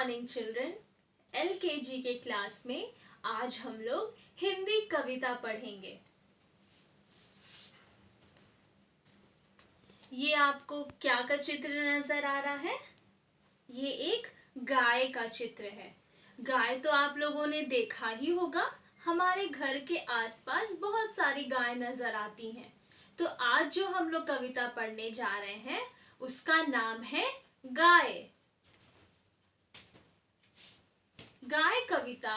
Morning children. LKG के class में आज हम लोग हिंदी कविता पढ़ेंगे। ये आपको क्या का चित्र नजर आ रहा है? ये एक गाय का चित्र है। गाय तो आप लोगों ने देखा ही होगा, हमारे घर के आसपास बहुत सारी गाय नजर आती हैं। तो आज जो हम लोग कविता पढ़ने जा रहे हैं उसका नाम है गाय। गाय कविता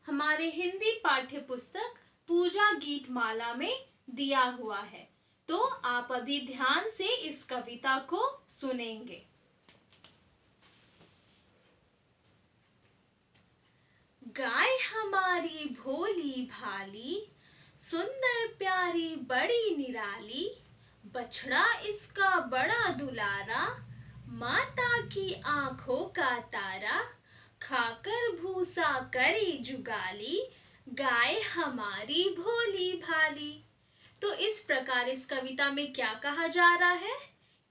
हमारे हिंदी पाठ्य पुस्तक पूजा गीत माला में दिया हुआ है। तो आप अभी ध्यान से इस कविता को सुनेंगे। गाय हमारी भोली भाली, सुंदर प्यारी बड़ी निराली, बछड़ा इसका बड़ा दुलारा, माता की आंखों का तारा, खाकर भूसा करी जुगाली, गाय हमारी भोली भाली। तो इस प्रकार इस कविता में क्या कहा जा रहा है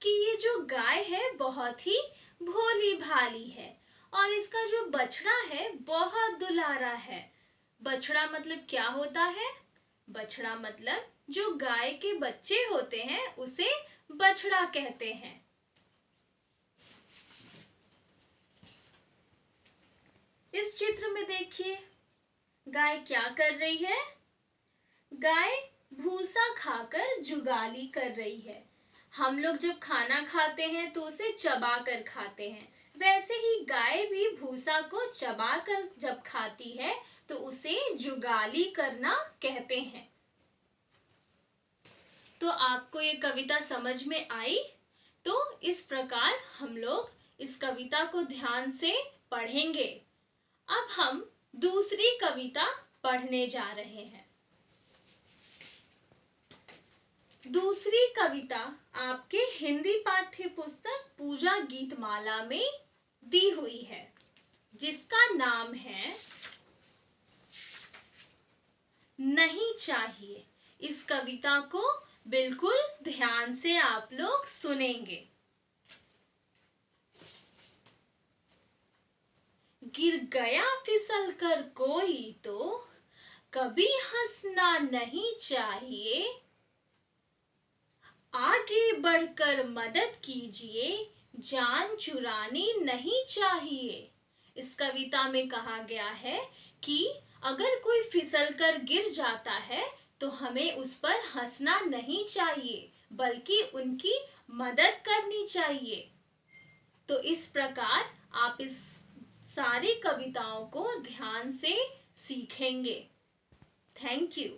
कि ये जो गाय है बहुत ही भोली भाली है और इसका जो बछड़ा है बहुत दुलारा है। बछड़ा मतलब क्या होता है? बछड़ा मतलब जो गाय के बच्चे होते हैं उसे बछड़ा कहते हैं। इस चित्र में देखिए गाय क्या कर रही है? गाय भूसा खाकर जुगाली कर रही है। हम लोग जब खाना खाते हैं तो उसे चबा कर खाते हैं, वैसे ही गाय भी भूसा को चबा कर जब खाती है तो उसे जुगाली करना कहते हैं। तो आपको ये कविता समझ में आई? तो इस प्रकार हम लोग इस कविता को ध्यान से पढ़ेंगे। अब हम दूसरी कविता पढ़ने जा रहे हैं। दूसरी कविता आपके हिंदी पाठ्य पुस्तक पूजा गीत माला में दी हुई है, जिसका नाम है नहीं चाहिए। इस कविता को बिल्कुल ध्यान से आप लोग सुनेंगे। गिर गया फिसल कर कोई तो कभी हंसना नहीं चाहिए, आगे बढ़कर मदद कीजिए, जान चुरानी नहीं चाहिए। इस कविता में कहा गया है कि अगर कोई फिसल कर गिर जाता है तो हमें उस पर हंसना नहीं चाहिए बल्कि उनकी मदद करनी चाहिए। तो इस प्रकार आप इस सारी कविताओं को ध्यान से सीखेंगे। Thank you.